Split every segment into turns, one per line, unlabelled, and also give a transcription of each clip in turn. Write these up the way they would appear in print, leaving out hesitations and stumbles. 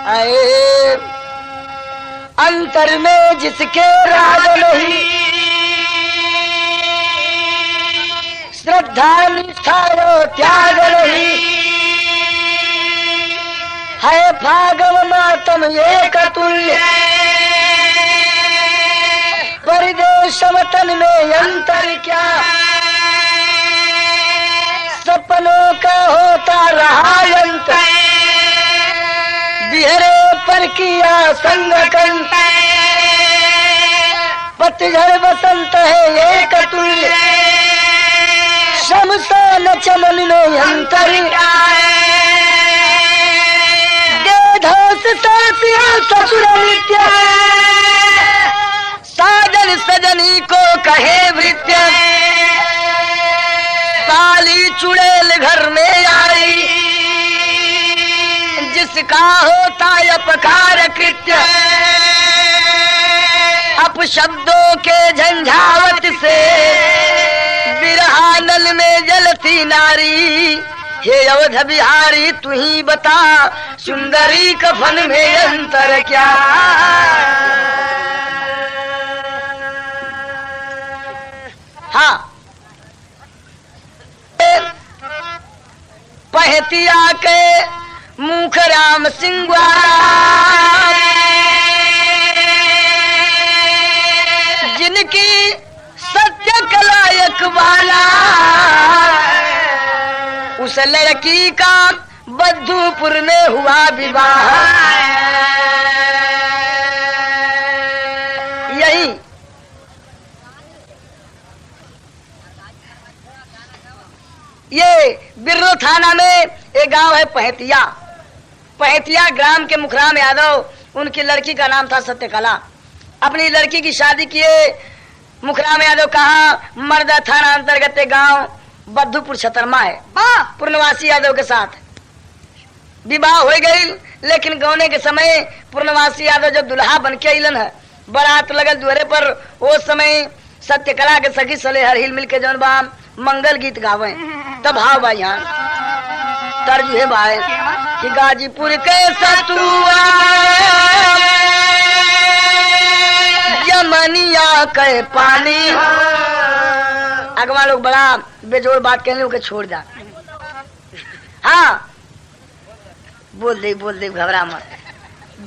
आए अंतर में जिसके राज नहीं, श्रद्धा निष्ठा त्याग नहीं, है भागव मातम एक तुल्य, परिदेश वतन में अंतर क्या, सपनों का होता रहा अंत, बिहरे पर किया संगठन, पतझड़ बसंत है एक तुल्य, शमशान चमन में अंतर, देधोस साथिया ससुर नित्य, साजन सजनी को कहे वृत्य, काली चुड़ैल घर में आई, जिसका होता अपकार कृत्य, अपशब्दों के झंझावत से बिरहानल में जलती नारी, हे अवध बिहारी तू ही बता, सुंदरी कफन में अंतर क्या। हाँ, पहतिया के मुख राम सिंह जिनकी सत्य कलायक वाला, उस लड़की का बद्धूपुर में हुआ विवाह। यही ये बिर्रो थाना में एक गांव है पहतिया। पहतिया ग्राम के मुखराम यादव, उनकी लड़की का नाम था सत्यकला। अपनी लड़की की शादी किए मुखराम यादव कहा मर्दा थाना अंतर्गत गांव बद्धूपुर छतरमा है, पूर्णवासी यादव के साथ विवाह हो गई। लेकिन गौने के समय पूर्णवासी यादव जब दुल्हा बन के अलन है, बारात लगल दुआरे पर, वो समय सत्यकला के सखी सले हर हिल मिल के जौन बा मंगल गीत गावे। तब हाव भाई यहाँ तर्ज है भाई कि गाजीपुर के सतुआ यमनिया के पानी, अगवा लोग बड़ा बेजोड़ बात कहने के छोड़ जा। हाँ बोल दे घबरा मत।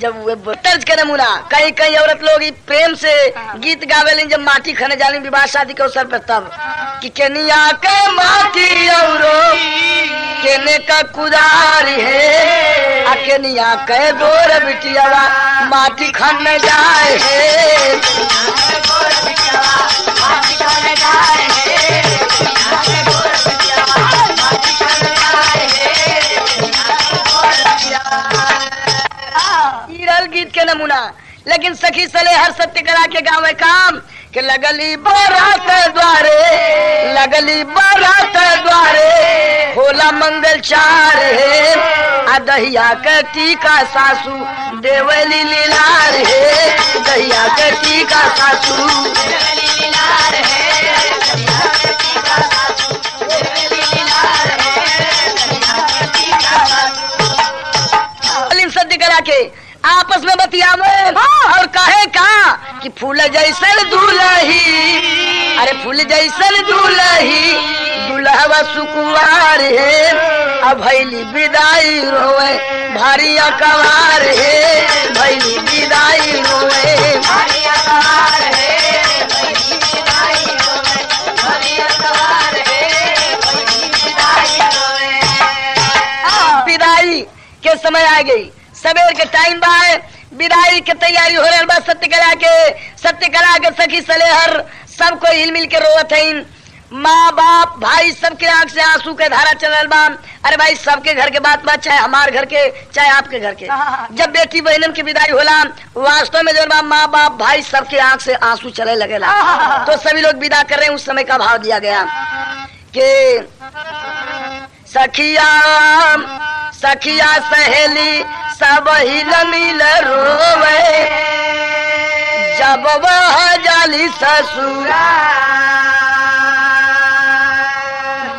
जब वे तर्ज के नमूना कई कई औरत लोग प्रेम से गीत गावे, जब माटी खने जाने विवाह शादी के अवसर पर, तब कि केनिया के माटी औरो केने का कुदारी है, आ केनिया के गोर बिटियावा माटी खने जाए है, गीत के नमूना। लेकिन सखी सले हर सत्य करा के गाँव में काम कि लगली बारात द्वारे, लगली बारात द्वारे होला मंगल चार है, दहिया के टीका सासू देवली लीलार है, दहिया के टीका सासू लीलार है, सत्य करा के आपस में बतियावे और कहे का कि फूल जैसन दूल्ही, अरे फूल जैसन दूल्ही दुल्हवा सुकुवार है, अब भैली विदाई रोवे भारी अकवार है, भैली विदाई रोवे भारी अकवार है, भैली विदाई रोवे भारी अकवार है, भैली विदाई रोवे। विदाई के समय आ गई, सवेर के टाइम बा, विदाई के तैयारी हो रहा बा। सत्यकला के सखी सलेहर सबको हिल मिल के रोवत है, माँ बाप भाई सबके आंख से आंसू के धारा चल बा। अरे भाई सबके घर के बात बात, चाहे हमारे घर के चाहे आपके घर के, जब बेटी बहनन की विदाई होला वास्तव में जो माँ बाप भाई सबके आंख से आंसू चले लगेला। तो सभी लोग विदा कर रहे हैं। उस समय का भाव दिया गया कि सखिया सखिया सहेली सब हिल मिल रोवे, जब वह जाली ससुरा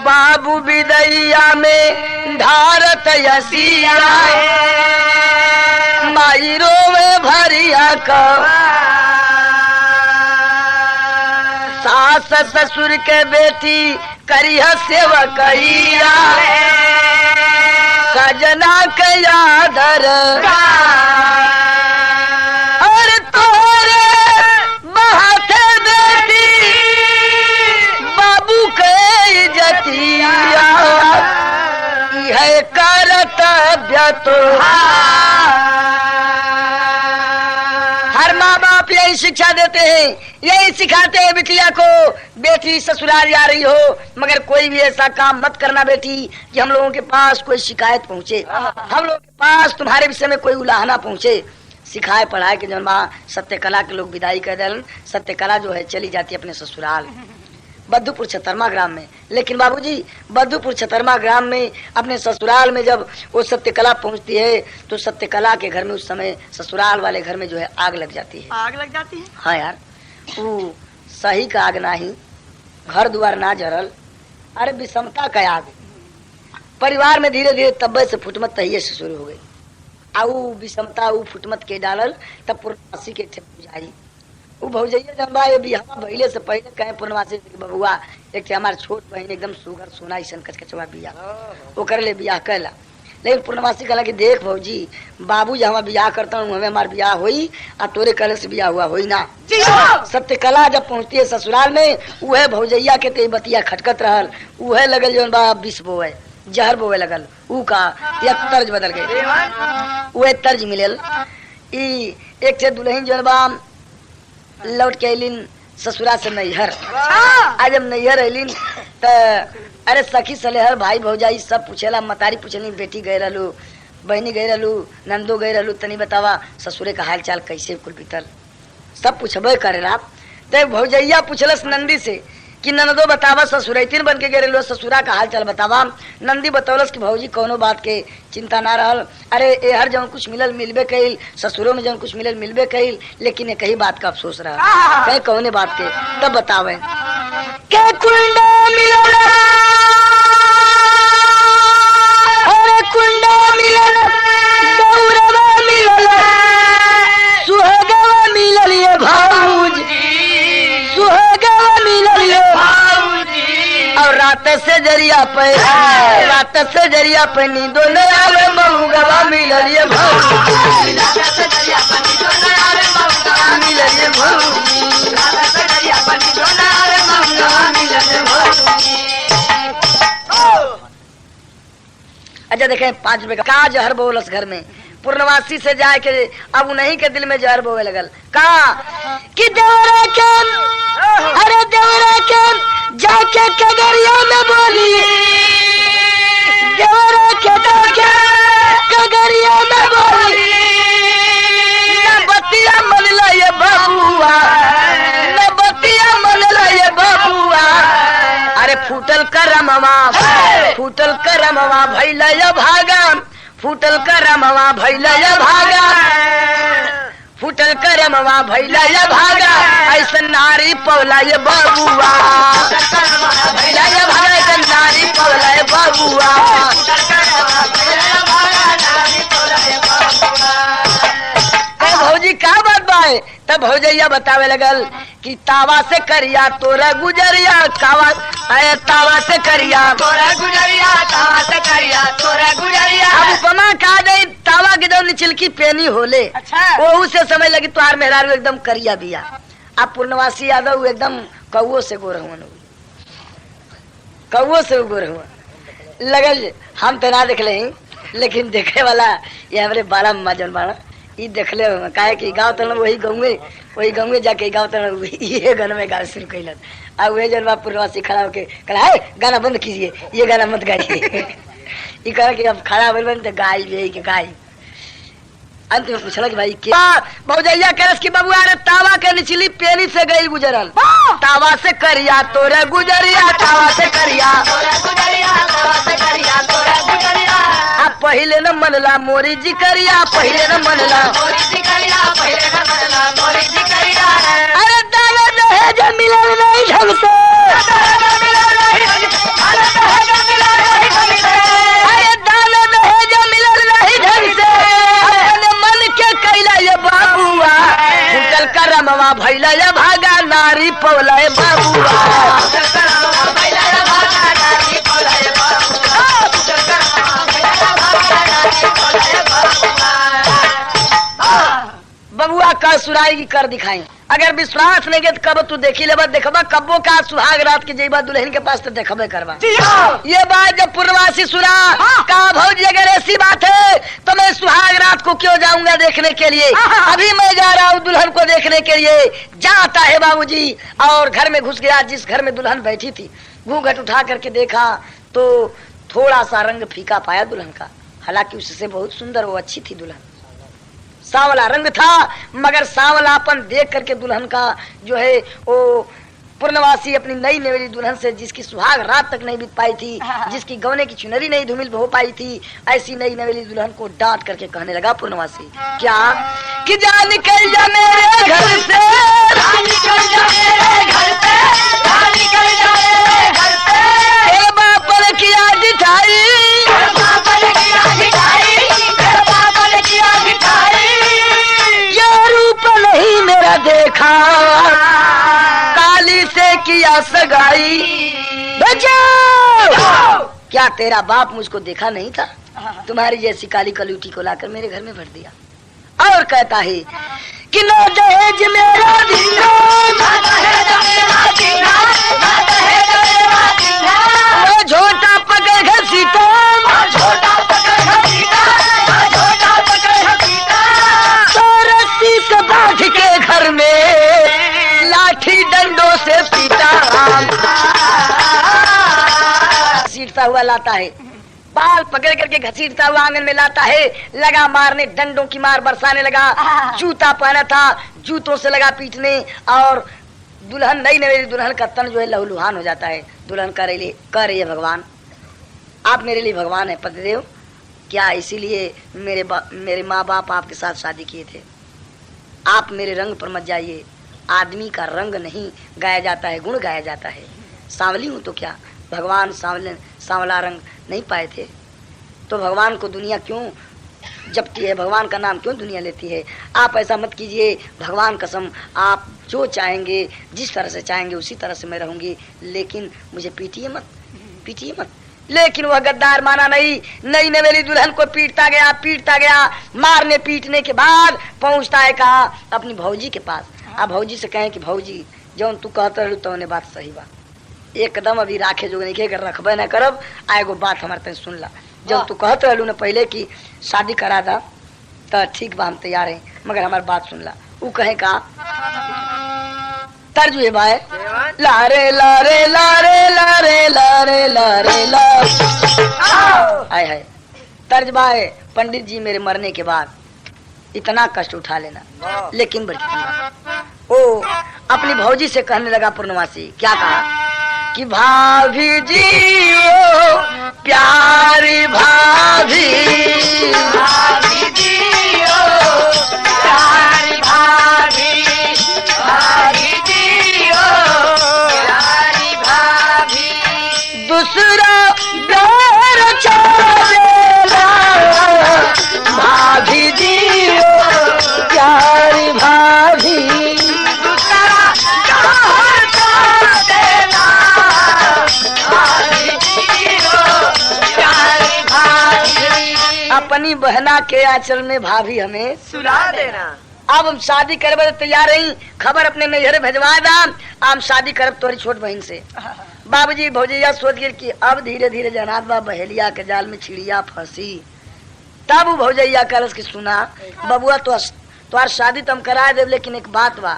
बाबू विदैया में धारत यसिया, माई रोवे भरिया का सास ससुर के बेटी करिया सेवा कहिया सजना के आदर और तोरे बहाते बेटी बाबू के इज्जतिया है कर्तव्य तो हर माँ बाप यही शिक्षा देते हैं, यही सिखाते हैं बिटिया को, बेटी ससुराल जा रही हो मगर कोई भी ऐसा काम मत करना बेटी कि हम लोगों के पास कोई शिकायत पहुँचे, हम लोगों के पास तुम्हारे विषय में कोई उलाहना पहुँचे। सिखाए पढ़ाए के जन्मा सत्यकला के लोग विदाई कर दे, सत्यकला जो है चली जाती है अपने ससुराल बद्धुपुर छतरमा ग्राम में। लेकिन बाबूजी बद्धुपुर छतरमा ग्राम में अपने ससुराल में जब वो सत्यकला पहुंचती है तो सत्यकला के घर में उस समय ससुराल वाले घर में जो है आग लग जाती है।
आग लग जाती है?
हाँ यार, वो सही का आग नाही, घर द्वार ना जरल, अरे विषमता का आग। परिवार में धीरे धीरे तब्बे से फुटमत तहिए से शुरू हो गई। आऊ विषमता ऊ फुटमत के डालल तब पूर्णवासी के पुजारी वो भौजैया जनबा ये बिहावा भइले से पहले कहे पूर्णवासी बबुआ एक हमार छोट बहन एकदम सुगर सोना ऐसा कचकचवा बिया वो कर ले बियाह कहला। लेकिन पूर्णवासी कहला कि देख भौजी बाबू जहाँ बियाह करता हूँ हमें हमार बियाह होई और तोरे कहले से बियाह हुआ होई ना। सत्यकला जब पहुँचती है ससुराल में वह भौजैया के ते बतिया खटकत रहल, वह लगल जौन बा विष बोए जहर बोए लगल, ऊ का या तर्ज बदल गए, वह तर्ज मिलल। एक से दुल्हन जौन बा लौट के अलिन ससुरा से नैहर। आज जब नैहर अलिन तो अरे सखी सलेहर भाई भौजाई सब पूछेला, मतारी पूछली बेटी गए रहलू, बहनी गए रहलू, नंदो गए रहलू, तनी बतावा ससुरे का हाल चाल कैसे कुल बीतल, सब पूछबे करेला। तो भौजैया पूछलस नंदी से कि नंदो बतावा ससुरैतिन बन के गए रहलू, ससुरा का हाल चाल बतावा। नंदी बतौलस कि भौजी कोनो बात के चिंता ना रहल, अरे ए हर जौन कुछ मिलल मिलबे कइल, ससुरों में जौन कुछ मिलल मिलबे कइल, लेकिन एक ही बात का अफसोस रहा। कहीं कौने बात के तब बतावे के कुंडा मिलल, अरे कुंडा मिलल, गौरवा मिलल, सुहागवा मिलल ये भाऊजी, सुहागवा मिलल ये और रात से जरिया पे, रात से जरिया पे नींदो न आवे, मऊगवा मिलल ये भाऊजी, मिलल ये भाऊजी। अच्छा देखें 5 रुपए का जहर बोलस घर में पूर्णवासी से जाए के अब नहीं के दिल में जहर बोए लगल का कि देवरा के, अरे देवरा के जाके कगरिया में बोली, देवरा के जाके कगरिया में बोली, न बतिया मन ला ये बबुआ, न बतिया मन ला ये बबुआ, अरे फूटल करमवा, फूटल करमवा भैला ये भागा, फूटल करमवा भैला ये भागा, फूटल करमवा भैला ये भागा, ऐसा नारी पौला ये बबुआ, भैला ये भागा ऐसा नारी पौला ये बबुआ। भौजी का बात बाए तब भौजैया बतावे लगल कि तावा से करिया तोरा गुजरिया, कावा आए तावा से करिया तोरा गुजरिया, तावा से करिया तोरा गुजरिया। अब उपमा का दे तावा के जो चिलकी पेनी होले, अच्छा वो उसे समय लगी तुहार मेहरारू एकदम करिया बिया। अब पूर्णवासी यादव एकदम कौओ से गोर हुआ, कौओ से गोर हुआ लगल। हम तो ना देख ले लेकिन देखे वाला ये हमारे बाला मजन बाड़ा ये देख ले काहे कि गाँव तन वही गाँव में जाके गाँव तन ये गाना में गाँव शुरू कैलन। अब वही जन बाप पूर्णवासी खड़ा होके कहा है गाना बंद कीजिए, ये गाना मत गाइए। ये कहा कि अब खड़ा बन तो गाय भी के गाय। अंत में पूछला कि भाई क्या भौजैया करस की बबुआ रे तावा के निचली पेनी से गई गुजरल, तावा से करिया तोरे गुजरिया, तावा से करिया तोरे गुजरिया, तावा से करिया तोरे गुजरिया। अब पहले न मनला मोरी जी करिया, पहले न मनला मोरी जी करिया, पहले न मनला मोरी जी करिया। अरे दाना दहेज मिलल नहीं ढंग से, अरे दाना दहेज मिलल नहीं ढंग से, अपने मन के भैला भागा नारी पौला बबुआ। बबुआ का सुराई की कर दिखाई। अगर विश्वास नहीं तो कब तू देखी लेबा देखबा कब्बो का सुहाग रात के जेबा दुल्हन के पास तो देखबे करवा। ये बात जब पूर्ववासी सुना का भौजी अगर ऐसी बात है तो मैं सुहाग रात को क्यों जाऊंगा देखने के लिए। अभी मैं जा रहा हूँ दुल्हन को देखने के लिए। जाता है बाबूजी और घर में घुस गया। जिस घर में दुल्हन बैठी थी घूंघट उठा करके देखा तो थोड़ा सा रंग फीका पाया दुल्हन का। हालांकि उससे बहुत सुंदर वो अच्छी थी दुल्हन। सांवला रंग था मगर सांवलापन देख करके दुल्हन का जो है वो पूर्णवासी अपनी नई नवेली दुल्हन से जिसकी सुहाग रात तक नहीं बीत पाई थी, जिसके गौने की चुनरी नहीं धूमिल हो पाई थी, ऐसी नई नवेली दुल्हन को डांट करके कहने लगा पूर्णवासी क्या कि जा निकल जा मेरे घर से, निकल जा मेरे घर से, निकल जा मेरे घर से। तेरे बाप ने किया जिठाई, मेरा देखा काली से किया सगाई। बचाओ क्या तेरा बाप मुझको देखा नहीं था? तुम्हारी जैसी काली कलूटी को लाकर मेरे घर में भर दिया। और कहता है कि न दहेज मेरा दीना, वो झोटा पकड़ घसीटा, बांध के घर में लाठी डंडों से पीटा। घसीटता हुआ लाता है, बाल पकड़ करके घसीटता हुआ आंगन में लाता है। लगा मारने, डंडों की मार बरसाने लगा। जूता पहना था, जूतों से लगा पीटने। और दुल्हन नई नवेली दुल्हन का तन जो है लहूलुहान हो जाता है। दुल्हन कह रही है भगवान आप मेरे लिए भगवान है पतिदेव। क्या इसीलिए मेरे माँ बाप आपके साथ शादी किए थे? आप मेरे रंग पर मत जाइए। आदमी का रंग नहीं गाया जाता है, गुण गाया जाता है। सांवली हूँ तो क्या भगवान सांवला रंग नहीं पाए थे? तो भगवान को दुनिया क्यों जपती है? भगवान का नाम क्यों दुनिया लेती है? आप ऐसा मत कीजिए। भगवान कसम आप जो चाहेंगे, जिस तरह से चाहेंगे उसी तरह से मैं रहूंगी, लेकिन मुझे पीटिए मत, पीटिए मत। लेकिन वह गद्दार माना नहीं। नई नवेली दुल्हन को पीटता गया। मारने पीटने के बाद पहुंचता है कहा अपनी भौजी के पास। अब भौजी से कहें कि भौजी जौन तू कहते रहू तो ने बात सही बा, एकदम अभी राखे जो नहीं के रखबे न करब। आएगो बात हमारे तक सुन ला। जब तू कहते रहू न पहले की शादी करा दा तो ठीक बा हम तैयार है, मगर हमारी बात सुन ला। वो कहे का तर्ज है भाई लारे लारे लारे लारे लारे लारे ला आय है तर्ज भाई। पंडित जी मेरे मरने के बाद इतना कष्ट उठा लेना, लेकिन बड़ी ओ अपनी भौजी से कहने लगा पूर्णवासी। क्या कहा कि भाभी जी ओ प्यारी भाभी, भाभी जी ओ प्यारी भाभी, भाभी जी ओ प्यारी भाभी, दूसरा प्यार चाहेला भाभी जी ओ प्यारी भाभी, दूसरा प्यार चाहेला भाभी जी ओ प्यारी भाभी। अपनी बहना के आंचल में भाभी हमें सुला देना। अब हम शादी करबे तैयार रही, खबर अपने नैहर भेजवा दाम। हम शादी करब तोरी छोट बहन से। बाबूजी भौजैया सोच गए कि अब धीरे धीरे जनात बा बहेलिया के जाल में चिड़िया फंसी। तब वो भौजैया कहलस कि सुना बबुआ तो शादी तो हम करा देव, लेकिन एक बात बा।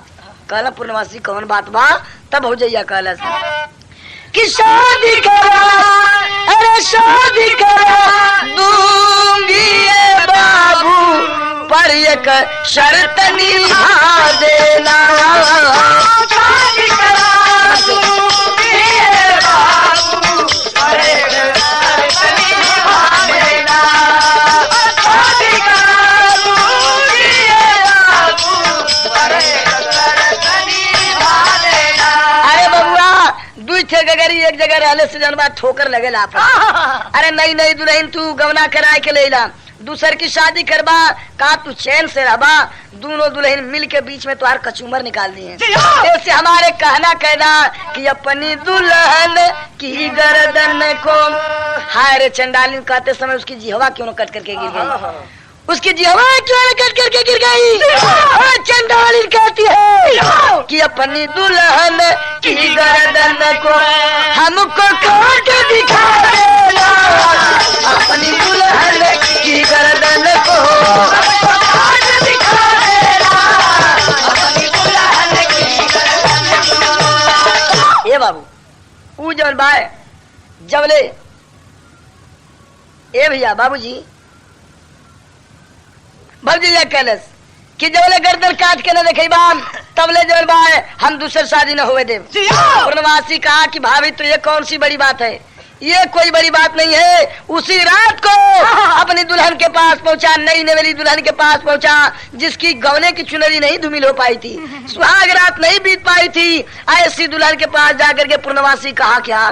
कहला पूर्णवासी कौन बात बा? तब भौजैया कहलस कि शादी करा, अरे शादी करा दूंगी बाबू पर एक शर्त निभा देना। शादी करा दूंगी बाबू पर एक शर्त निभा देना। शादी करा दूंगी बाबू पर एक शर्त निभा देना। अरे बबुआ दुई थे गगरी एक जगह रहले से जनबा ठोकर लगे ला। अरे नई नई दुल्हन तू गवना कराए के लेला, दूसर की शादी करबा, कहा तू चैन से रहबा, दोनों दुल्हन मिल के बीच में तुहार कचूमर निकाल दिए। ऐसे हमारे कहना कहना कि अपनी दुल्हन की गर्दन को, हाय रे चंडालिन कहते समय उसकी जिहवा क्यों न कट करके गिर गई, उसकी जिहवा क्यों न कट करके गिर गई। चंडालिन कहती है कि अपनी दुल्हन की गर्दन को हमको काट दिखा देना, अपनी दुल्हन की गर्दन को काट दिखा देना, अपनी दुल्हन की गर्दन को। ए बाबू ऊ जब बाय जबले, ए भैया बाबूजी भौजी कहलस कि जबले गर्दन काट के न देखे बाम तबले जब बाय हम दूसरे शादी न हुए देव। पूर्णवासी कहा कि भाभी तो ये कौन सी बड़ी बात है, ये कोई बड़ी बात नहीं है। उसी रात को अपनी दुल्हन के पास पहुंचा, नई नवेली दुल्हन के पास पहुंचा, जिसकी गौने की चुनरी नहीं धुमिल हो पाई थी, सुहाग रात नहीं बीत पाई थी। ऐसी दुल्हन के पास जाकर के पूर्णवासी कहा क्या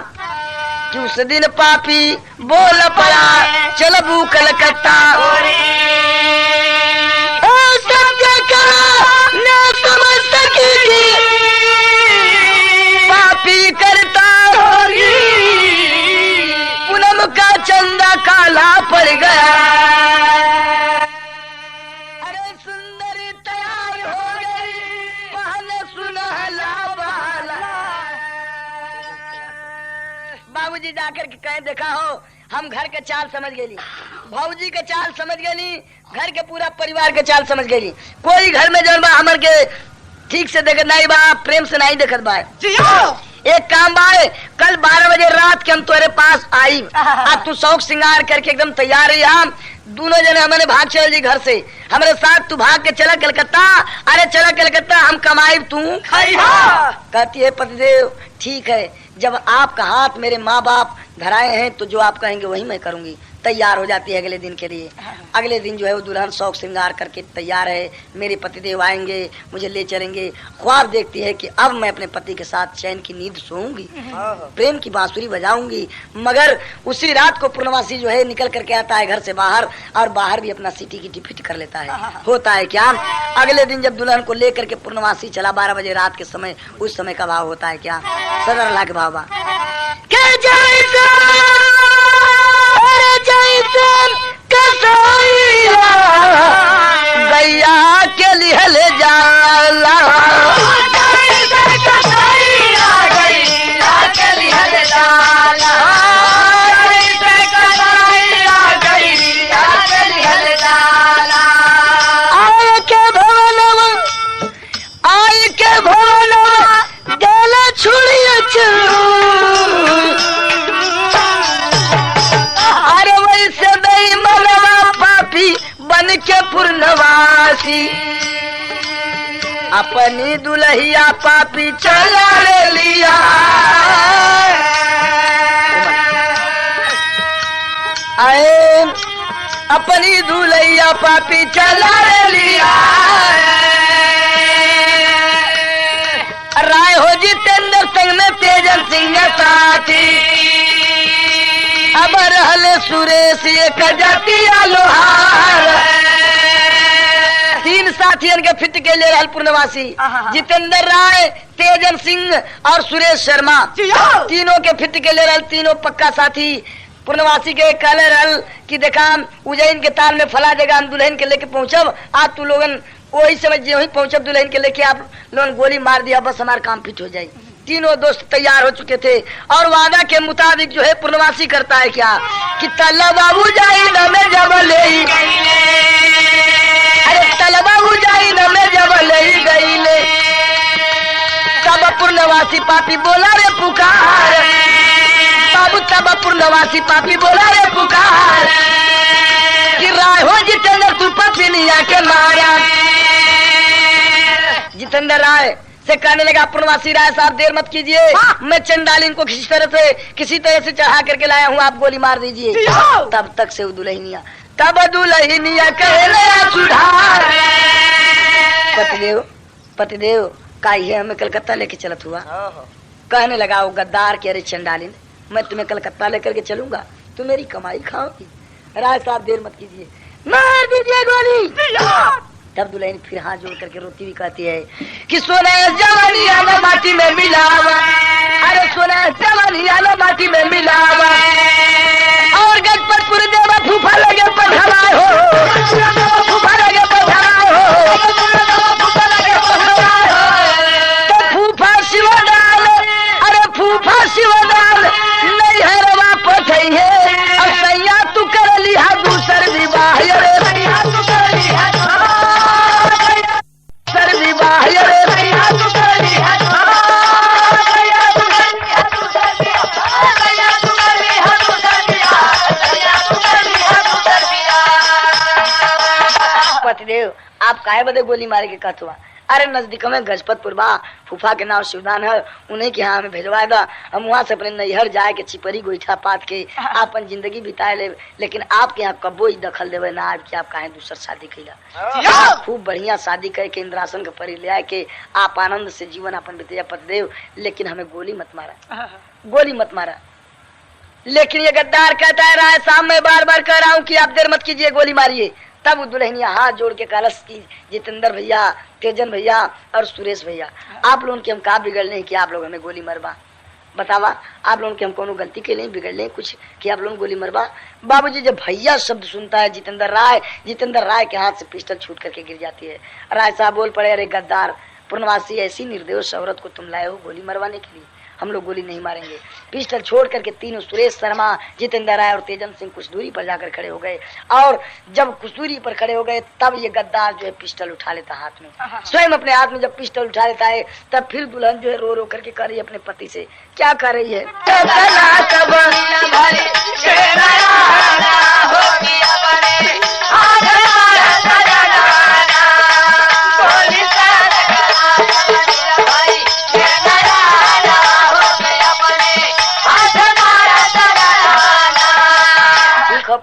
कि उस दिन पापी बोल पड़ा चलबू कलकत्ता, न समझ सकी पापी करता पूनम का चंदा काला पड़ गया। अरे सुंदरी तैयार हो गई पहले सुनहला वाला। बाबूजी जाकर के कहे देखा हो हम घर के चाल समझ गई, भौजी के चाल समझ गई, घर के पूरा परिवार के चाल समझ गई। कोई घर में जब हमर के ठीक से देखत नहीं बा, प्रेम से नहीं देखत बा। एक काम बा, कल 12 बजे रात के हम तुम्हारे पास आई, अब तू शौक श्रृंगार करके एकदम तैयार है। हम दोनों जने हमने भाग चल जी घर से, हमारे साथ तू भाग के चला कलकत्ता। अरे चला कलकत्ता हम कमाई तू कहती है पतिदेव ठीक है, जब आपका हाथ मेरे माँ बाप धराए हैं तो जो आप कहेंगे वही मैं करूंगी। तैयार हो जाती है अगले दिन के लिए। अगले दिन जो है वो दुल्हन शौक श्रृंगार करके तैयार है, मेरे पतिदेव आएंगे मुझे ले चलेंगे। ख्वाब देखती है कि अब मैं अपने पति के साथ चैन की नींद सोऊंगी, प्रेम की बांसुरी बजाऊंगी। मगर उसी रात को पूर्णवासी जो है निकल करके आता है घर से बाहर, और बाहर भी अपना सिटी की टिफिट कर लेता है। होता है क्या, अगले दिन जब दुल्हन को लेकर के पूर्णवासी चला 12 बजे रात के समय, उस समय का भाव होता है क्या, सदर अल्लाह के भाव बा गैया के लिए ले जाला, आय के भवनवा गेला छुड़िया बन के पूर्णवासी अपनी दुल्हिया पापी चला ले लिया। आए अपनी दुल्हिया पापी चला ले लिया। राय हो जितेंद्र सिंह में तेजन सिंह साथी, अब रहले सुरेश एक जातिया लोहार। 3 साथियन के फिट के ले रहल पूर्णवासी, जितेंद्र राय, तेजन सिंह और सुरेश शर्मा, तीनों के फिट के ले रहल, तीनों पक्का साथी। पूर्णवासी के कहले रहल कि देखा उज्जैन के ताल में फला जगह हम दुल्हन के लेके पहुंचब, आज तू लोगन वही समझ वही पहुंचब दुल्हन के लेके, आप लोगन गोली मार दिया बस हमारा काम फिट हो जाए। तीनों दोस्त तैयार हो चुके थे और वादा के मुताबिक जो है पूर्णवासी करता है क्या कि तला बाबू जाई न में जब ले, अरे तला बाबू जाई न में जब ले गई ले, तब पूर्णवासी पापी बोला रे पुकार, बाबू तब पूर्णवासी पापी बोला रे पुकार कि राय हो जितेंद्र तू पत्निया के माया। जितेंद्र राय से कहने लगा पूर्णवासी राय साहब देर मत कीजिए, मैं चंडालिन को किसी तरह से चढ़ा करके लाया हूँ, आप गोली मार दीजिए। तब तक से दुल्हनिया तब दुल्हनिया कहले सुधार, पतिदेव काहे हमें कलकत्ता लेके चलत हुआ। कहने लगा वो गद्दार के अरे चंडालिन मैं तुम्हें कलकत्ता लेकर के चलूंगा, तुम मेरी कमाई खाओगी। राय साहब देर मत कीजिए, मार दीजिए गोली। तब दुल्हन फिर हाथ जोड़ करके रोती हुई कहती है कि सोना जवानी आला माटी में मिलावा, अरे सोना जवानी आला माटी में मिलावा, और गजपतपुर देवा फूफा लगे पढ़ावा हो, फूफा लगे पढ़ावा हो, तो फूफा शिवदाल, अरे फूफा शिवदाल नहीं है रवा पठई है, और सैया तू कर लिहा दूसर विवाह रे, सैया तू कर लिहा दूसर विवाह रे, सैया तू कर लिहा पतिदेव आप काहे बदे गोली मारे के कहत हुआ? अरे नजदीक में गजपतपुर बा, फूफा के नाम शिवदान है, उन्हीं के यहाँ हमें भेजवा दा, हम वहाँ से अपने नैहर जाए के चिपरी गोईठा पात के अपन जिंदगी बिताए ले, लेकिन आपके यहाँ कब्बो ही दखल देवे ना आज कि आप काहे दूसर शादी कैला। खूब बढ़िया शादी करके इंद्रासन के परी ले आए के आप आनंद से जीवन अपन बिताया पतिदेव, लेकिन हमें गोली मत मारा, गोली मत मारा। लेकिन ये गद्दार कहता है राय साहब मैं बार बार कह रहा हूँ कि आप देर मत कीजिए, गोली मारिए। तब वो दुल्हनिया हाथ जोड़ के कलश की जितेंद्र भैया, तेजन भैया और सुरेश भैया, आप लोगों की हम का बिगड़ने कि आप लोग हमें गोली मरवा, बतावा आप लोगों की हम कोनो गलती के लिए बिगड़ने कुछ कि आप लोग गोली मरवा। बाबूजी जब भैया शब्द सुनता है जितेंद्र राय के हाथ से पिस्टल छूट करके गिर जाती है। राय साहब बोल पड़े अरे गद्दार पूर्णवासी ऐसी निर्दोष औरत को तुम लाए हो गोली मरवाने के लिए, हम लोग गोली नहीं मारेंगे। पिस्टल छोड़ करके तीनों सुरेश शर्मा, जितेंद्र राय और तेजन सिंह कुछ दूरी पर जाकर खड़े हो गए, और जब कुछ दूरी पर खड़े हो गए तब ये गद्दार जो है पिस्टल उठा लेता हाथ में, स्वयं अपने हाथ में जब पिस्टल उठा लेता है तब फिर दुल्हन जो है रो रो करके कर रही है अपने पति से, क्या कर रही है?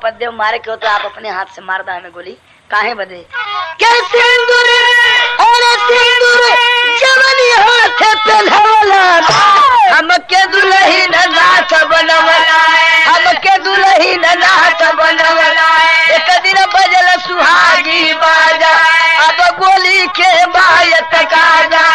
पद्देव मारे क्यों तो आप अपने हाथ से मार दा हमें गोली काहे बदे? क्या सिंदूर और सिंदूर जवानी हाथ पे धवला, हमके दुल्हन नाथ बनवला, हमके दुल्हन नाथ बनवला, एक दिन बजल सुहागी बाजा, अब गोली के बायत काजा।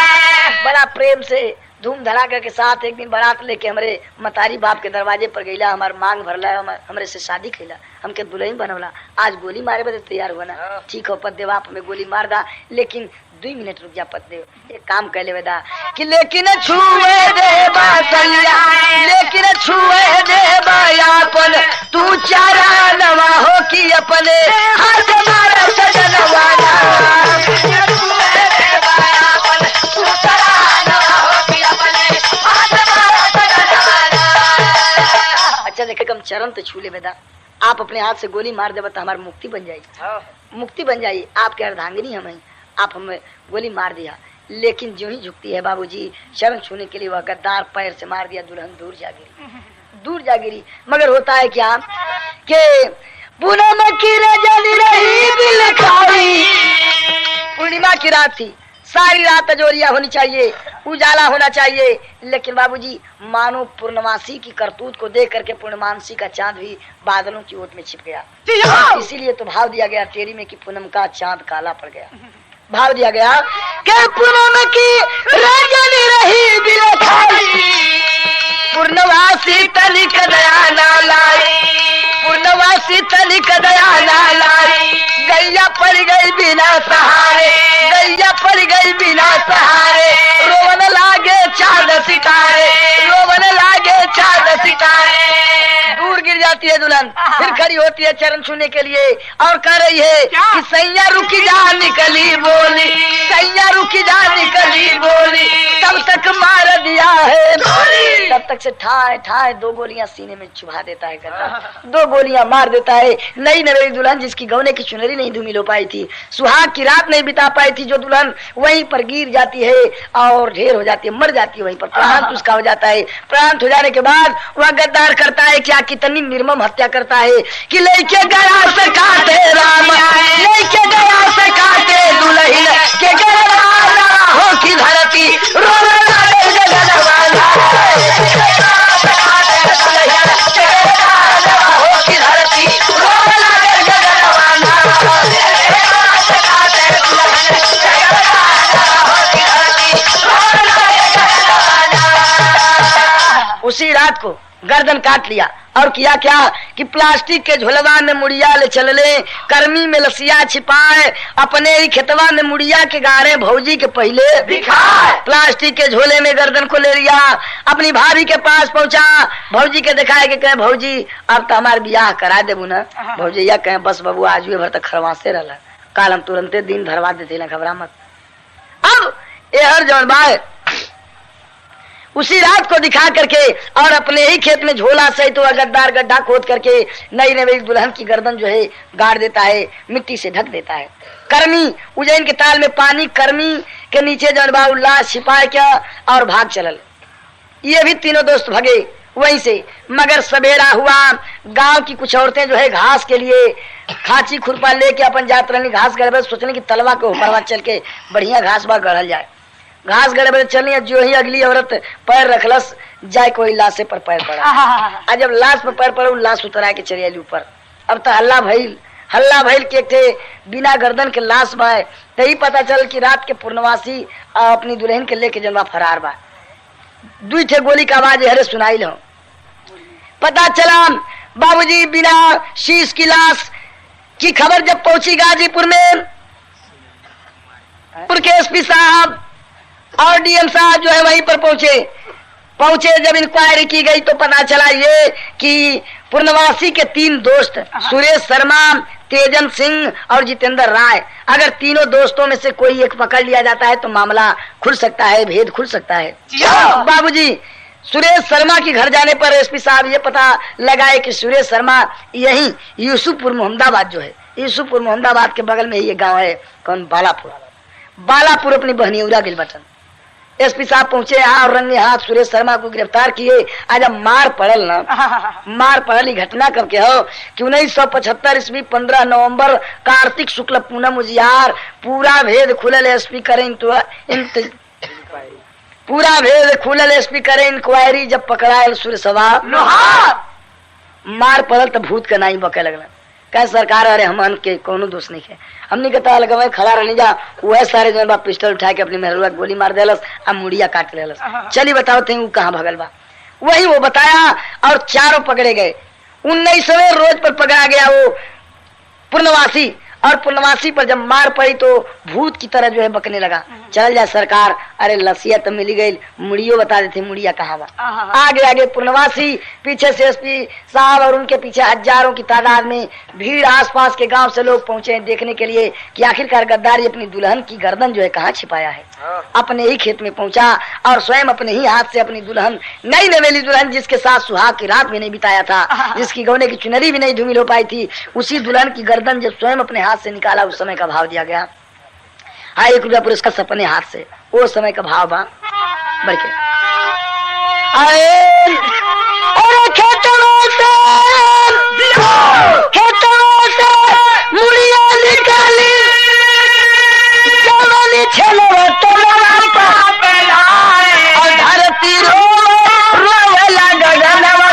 बड़ा प्रेम से धूम धड़ाका के साथ एक दिन बारात लेके हमारे मतारी बाप के दरवाजे पर गईला, हमार मांग भरला, हमरे से शादी कैला, हमके दुल्हन बनवला, आज गोली मारे बदे तैयार हुआ ना। ठीक हो पद्देव आप हमें गोली मार दा, लेकिन 2 मिनट रुक जा पद्देव, एक काम कर ले दा कि लेकिन छुए दे बासैया, लेकिन छुए दे बायापन, तू चारा नवा हो कि अपने हाथ मारा सजनवा ना। अच्छा देखे कम चरण तो छू ले बेदा, आप अपने हाथ से गोली मार देबा तो हमारी मुक्ति बन जाएगी, मुक्ति बन जाएगी, आपके अर्धांगिनी हमें, आप हमें गोली मार दिया। लेकिन जो ही झुकती है बाबूजी शरण छूने के लिए वह गद्दार पैर से मार दिया, दुल्हन दूर जा गिरी, दूर जा गिरी। मगर होता है क्या कि पूनम की रजनी रही बिलखाई, पूर्णिमा की रात थी, सारी रात अजोरिया होनी चाहिए, उजाला होना चाहिए, लेकिन बाबूजी मानो पूर्णमासी की करतूत को देख करके पूर्णमासी का चांद भी बादलों की ओट में छिप गया, इसीलिए तो भाव दिया गया तेरी में कि पूनम का चांद काला पड़ गया। भाव दिया गया कि पूनम की रजनी रही बिलखाई, पूर्णवासी तनिक दया ना लाई, पूर्णवासी तनिक दया ना लाई, गैया पड़ गई बिना सहारे, गैया पड़ गई बिना सहारे, रोवन लागे चांद सितारे, रोवन लागे चांद सितारे। दूर गिर जाती है दुल्हन, फिर खड़ी होती है चरण छूने के लिए और कह रही है कि सैया रुकी जा निकली बोली, सैया रुकी जा निकली बोली, तब तक मार दिया है, तब तक से ठाए ठाए 2 गोलियां सीने में चुभा देता है गद्दार, 2 गोलियां मार देता है। नई नवेली दुल्हन जिसकी गौने की चुनरी नहीं धूमिल हो पाई थी, सुहाग की रात नहीं बिता पाई थी, जो दुल्हन वहीं पर गिर जाती है और ढेर हो जाती है, मर जाती है वहीं पर, प्राणांत उसका हो जाता है। प्राणांत हो जाने के बाद वह गद्दार करता है क्या, कितनी निर्मम हत्या करता है कि लेके गया से काटे राम, लेके गया से काटे दुल्हन के गरवाला हो की धरती रोने लगे जगदवाला, हो की धरती रोने लगे जगदवाला। रात को गर्दन काट लिया और किया क्या कि प्लास्टिक के झोलवा में मुड़िया ले चलले, कर्मी में लसिया छिपाए, अपने ही खेतवा में मुड़िया के गाड़े भौजी के पहले दिखाए। प्लास्टिक के झोले में गर्दन को ले लिया, अपनी भाभी के पास पहुंचा, भौजी के दिखाए के कहे भौजी अब तो हमारे ब्याह करा देबू ना। भौजैया कहे बस बबू आज भर तक खरवासे रहला, काल हम तुरंते दिन धरवा देते ना, घबरा मत। अब ये हर जौन बाय उसी रात को दिखा करके और अपने ही खेत में झोला सही तो गड्ढा गड्ढा खोद करके नई नई दुल्हन की गर्दन जो है गाड़ देता है, मिट्टी से ढक देता है। कर्मी उज्जैन के ताल में पानी, कर्मी के नीचे जौन बा उल्लास छिपा क्या और भाग चलल। ये भी तीनों दोस्त भगे वहीं से। मगर सवेरा हुआ, गांव की कुछ औरतें जो है घास के लिए खांची खुरपा लेके अपन जात रही, घास गड़बड़ सोचने की तलवा के ऊपर चल के बढ़िया घास बा गढ़ल जाए। घास गड़बड़ चलनी, जो ही अगली औरत पैर रखलस जाए कोई लाशे पर पैर पड़ा। आज जब लाश पर पैर पड़ा लाश उतरा के चली आली ऊपर। अब तो हल्ला भइल के थे बिना गर्दन के लाश बा। तही पता चल कि रात के पूर्णवासी अपनी दुल्हन के लेके जनवा फरार बा। दुई ठे गोली का आवाज हरे सुनाई लो। पता चला बाबूजी बिना शीश की लाश की खबर जब पहुंची गाजीपुर में, के एसपी साहब और डीएम साहब जो है वहीं पर पहुंचे। जब इंक्वायरी की गई तो पता चला ये कि पूर्णवासी के 3 दोस्त सुरेश शर्मा, तेजन सिंह और जितेंद्र राय, अगर तीनों दोस्तों में से कोई एक पकड़ लिया जाता है तो मामला खुल सकता है, भेद खुल सकता है। बाबूजी सुरेश शर्मा की घर जाने पर एसपी साहब ये पता लगाए कि सुरेश शर्मा यही यूसुफपुर मोहम्मदाबाद जो है, यूसुफपुर मोहम्मदाबाद के बगल में ये गाँव है कौन बालापुर अपनी बहनियौरा गिल बटन। एसपी साहब पहुंचे और रंगे हाथ सुरेश शर्मा को गिरफ्तार किए। आज अब मार पड़ल घटना कब के हो कि 1975 ईस्वी 15 नवंबर कार्तिक शुक्ल पूनम उजियार, पूरा भेद खुलल एसपी करे इंक्वायरी जब पकड़ायल सुरेशवा मार पड़ल तो भूत के नहीं बके लगल। कहे सरकार अरे हमन के कोनो दोष नहीं है, हमने कहता लगा खड़ा रहने जा, वह सारे जो बा पिस्टल उठा के अपनी मेहरुआ गोली मार देलस और मुड़िया काट लेलस। चली बताओ थे वो कहाँ भगल बा, वही वो बताया और चारों पकड़े गए। 19वें रोज पर पकड़ा गया वो पूर्णवासी, और पूर्णवासी पर जब मार पड़ी तो भूत की तरह जो है बकने लगा। चल जाए सरकार, अरे लसिया तो मिली गई, मुड़ियो बता देते मुड़िया कहाँ बा। आगे पूर्णवासी, पीछे से एसपी साहब और उनके पीछे हजारों की तादाद में भीड़, आसपास के गांव से लोग पहुंचे देखने के लिए कि आखिरकार गद्दारी अपनी दुल्हन की गर्दन जो है कहाँ छिपाया है। अपने ही खेत में पहुंचा और स्वयं अपने ही हाथ से अपनी दुल्हन, नई नवेली दुल्हन जिसके साथ सुहाग की रात भी नहीं बिताया था, जिसकी गौने की चुनरी भी नहीं धूमिल हो पाई थी, उसी दुल्हन की गर्दन जब स्वयं अपने हाथ से निकाला उस समय का भाव दिया गया। हाँ, 1 रुपया पुरस्कार अपने हाथ से, वो समय का भाव बा बढ़ के मुड़िया निकाली और धरती रोवेला गगनवा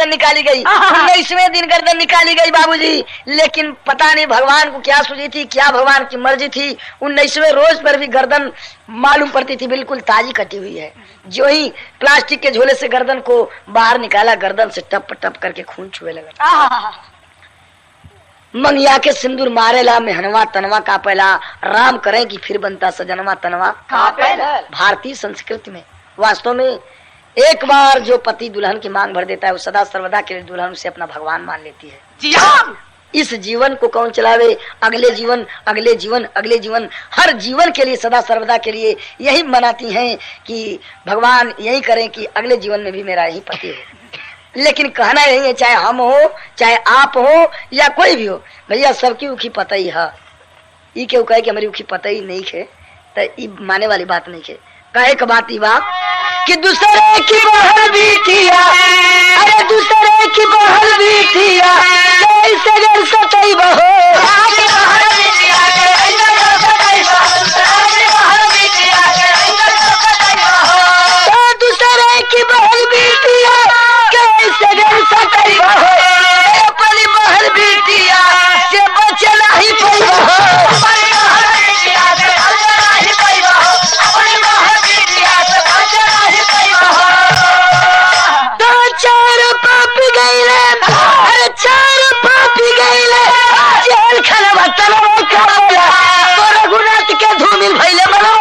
निकाली गई। 19वें दिन गर्दन निकाली गई बाबूजी, लेकिन पता नहीं भगवान को क्या सूझी थी, क्या भगवान की मर्जी थी। 19वें रोज पर भी गर्दन मालूम पड़ती थी बिल्कुल ताजी कटी हुई है। जो ही प्लास्टिक के झोले से गर्दन को बाहर निकाला, गर्दन से टप टप करके खून छुए लगा। मंगिया के सिंदूर मारेला, मेहनवा तनवा का पहला, राम करें कि फिर बनता सजनवा तनवा का पहला। भारतीय संस्कृति में वास्तव में एक बार जो पति दुल्हन की मांग भर देता है वो सदा सर्वदा के लिए दुल्हन उसे अपना भगवान मान लेती है। जी हाँ। इस जीवन को कौन चलावे, अगले जीवन अगले जीवन अगले जीवन, हर जीवन के लिए सदा सर्वदा के लिए यही मनाती हैं कि भगवान यही करें कि अगले जीवन में भी मेरा यही पति हो। लेकिन कहना यही है, चाहे हम हो चाहे आप हो या कोई भी हो, भैया सबकी उखी पता ही है। ये क्यों कहे कि हमारी उखी पता ही नहीं है, तो माने वाली बात नहीं है। कहे का बात ही बात कि दूसरे की बहन बिटिया, अरे दूसरे की बहन बिटिया कैसे घर सतई बहो, दूसरे की बहन बिटिया कैसे घर सतई बहो, अपनी बहन बिटिया से बचे नहीं पाई बहो, चार पापी गईले, अरे चार पापी गईले जेल खाना बतला काबला, तो रघुनाथ के धूमिल भइले मनो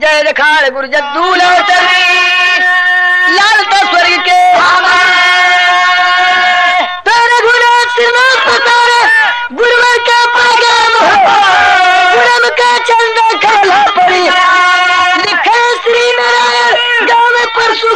जय रखाड़ गुरु जद्दू लाल तो स्वर्ग के गुरुवर का पैगाम गुरम का चंदा काला पड़ी लिखे श्री नारायण गाँव में परसु